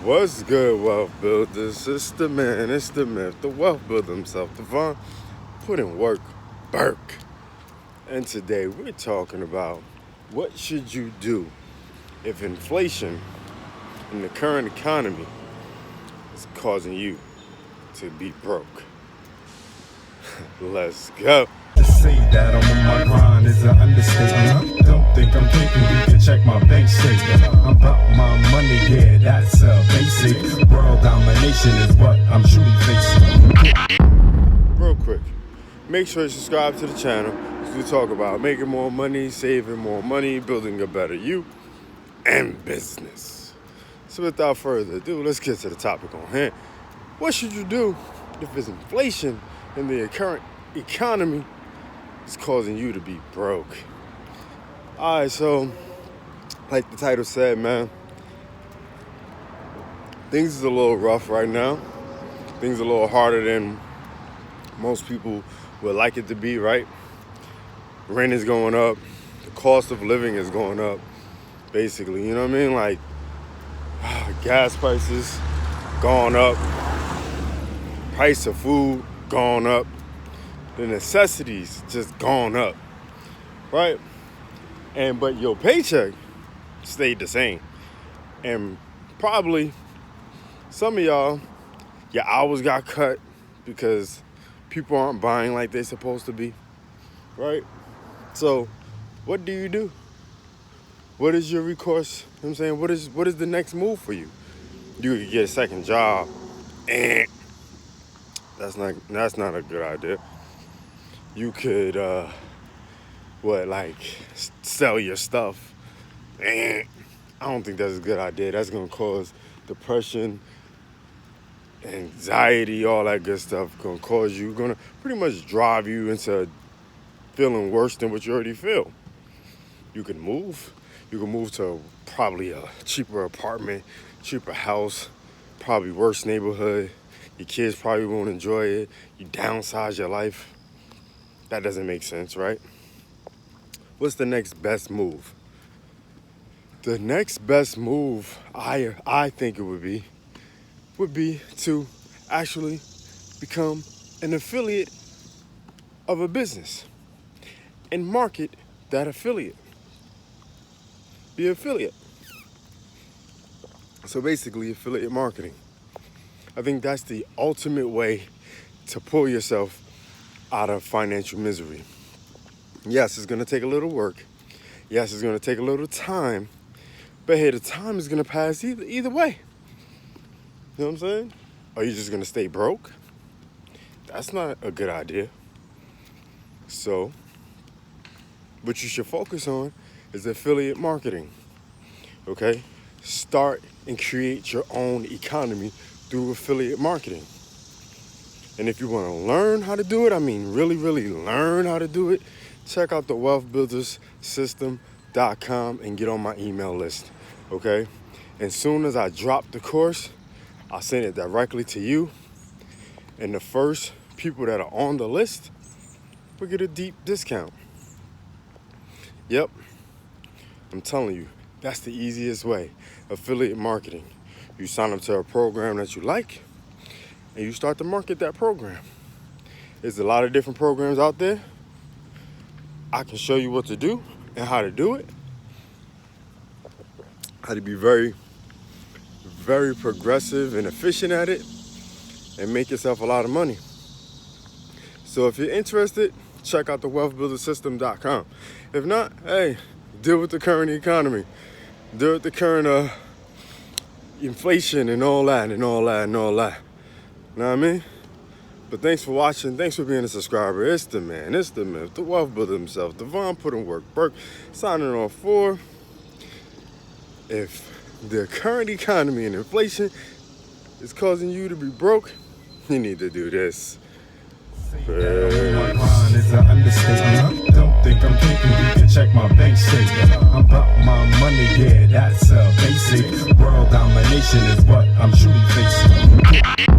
What's good, Wealthbuilderz System, man? It's the myth, the wealth builder himself, Devon, put in work, Burke. And today we're talking about what should you do if inflation in the current economy is causing you to be broke. Let's go. To say that I'm on my grind is an understatement. Don't think I'm thinking you can check my bank statement. I'm about my money, yeah, that's a basic. World domination is what I'm truly facing. Real quick, make sure you subscribe to the channel as we talk about making more money, saving more money, building a better you, and business. So without further ado, let's get to the topic on hand. What should you do if it's inflation in the current economy is causing you to be broke? All right, so like the title said, man, things is a little rough right now. Things are a little harder than most people would like it to be, right? Rent is going up. The cost of living is going up, basically. You know what I mean? Like, gas prices going up. Price of food going up. The necessities just gone up, right? But your paycheck stayed the same. And probably some of y'all, your hours got cut because people aren't buying like they're supposed to be, right? So what do? What is your recourse? You know what I'm saying? What is the next move for you? You could get a second job, and that's not a good idea. You could, sell your stuff. I don't think that's a good idea. That's going to cause depression, anxiety, all that good stuff. Going to pretty much drive you into feeling worse than what you already feel. You can move. You can move to probably a cheaper apartment, cheaper house, probably worse neighborhood. Your kids probably won't enjoy it. You downsize your life. That doesn't make sense, right? What's the next best move? The next best move, I think it would be to actually become an affiliate of a business and market that affiliate. Be an affiliate. So basically, affiliate marketing. I think that's the ultimate way to pull yourself out of financial misery. Yes, it's going to take a little work. Yes, it's going to take a little time. But hey, the time is going to pass either way. You know what I'm saying? Are you just going to stay broke? That's not a good idea. So, what you should focus on is affiliate marketing. Okay? Start and create your own economy through affiliate marketing. And if you want to learn how to do it, really, really learn how to do it, check out the Wealthbuilderz System.com and get on my email list, okay? And soon as I drop the course, I'll send it directly to you. And the first people that are on the list will get a deep discount. Yep, I'm telling you, that's the easiest way, affiliate marketing. You sign up to a program that you like, and you start to market that program. There's a lot of different programs out there. I can show you what to do and how to do it. How to be very, very progressive and efficient at it and make yourself a lot of money. So if you're interested, check out the Wealthbuilderz System.com. If not, hey, deal with the current economy. Deal with the current inflation and all that. You know what I mean? But thanks for watching. Thanks for being a subscriber. It's the man. It's the myth. The wealth builder himself. Devon put in work. Burke signing off for. If the current economy and inflation is causing you to be broke, you need to do this. Is an understatement. Don't think I'm thinking you can check my bank statement. I'm about my money, yeah, that's a basic. World domination is what I'm truly facing.